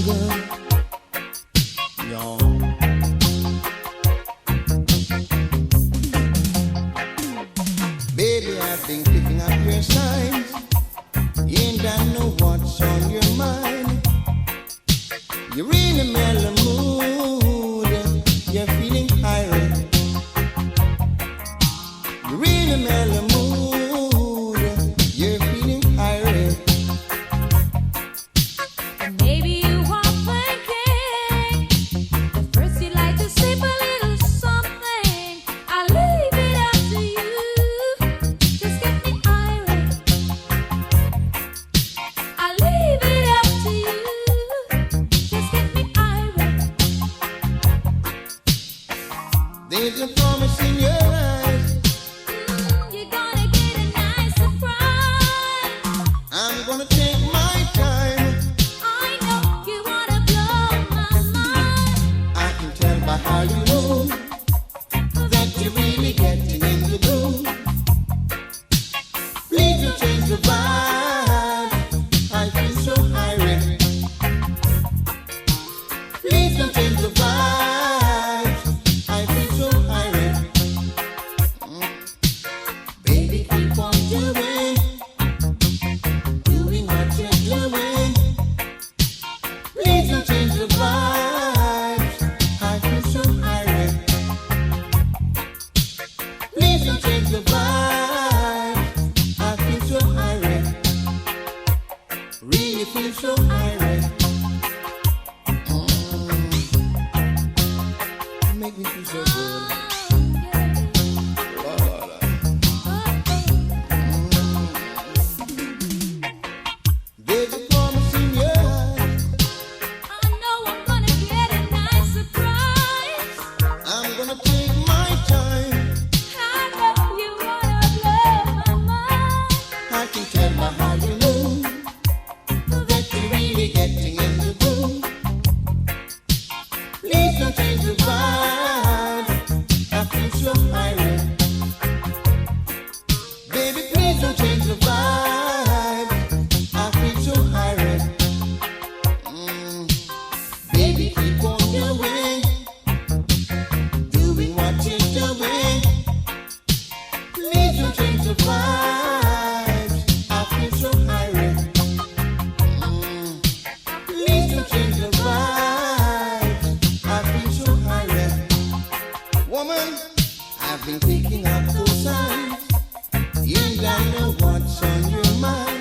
good. Y'all. Baby, I've been picking up your signs. You ain't got know what's on your mind. You're in a mellow mood. You're feeling irate. You're in a mellow mood. You're feeling irate. And maybe you are thinking that first you'd like to sip a little something. I'll leave it up to you. Just get me irate. I'll leave it up to you. Just get me irate. There's a promise in your eyes. You're gonna get a nice surprise. I'm gonna take my time. I know you wanna blow my mind. I can tell by how you move that you're really getting in the groove. Please don't change the vibe. I feel so irate. Please don't change the vibe. I feel so irate. Baby, keep on doing what you're doing. Please don't change the vibes. I feel so irate. Please don't change the vibes. I feel so irate. Really feel so irate. You make me feel so good. There's a promise in your eyes. I know I'm gonna get a nice surprise. I'm gonna take my time. I know you wanna blow my mind. I can tell by how you move that you're really getting in the groove. Please don't change the vibe. I feel so irate. Baby, please don't change the vibe. I feel so irate. Baby, keep on doing what you're doing. Please don't change the vibes. I feel so irate. Please don't change the vibes. I feel so irate. Woman, I've been picking up those signs. You ain't got know what's on your mind.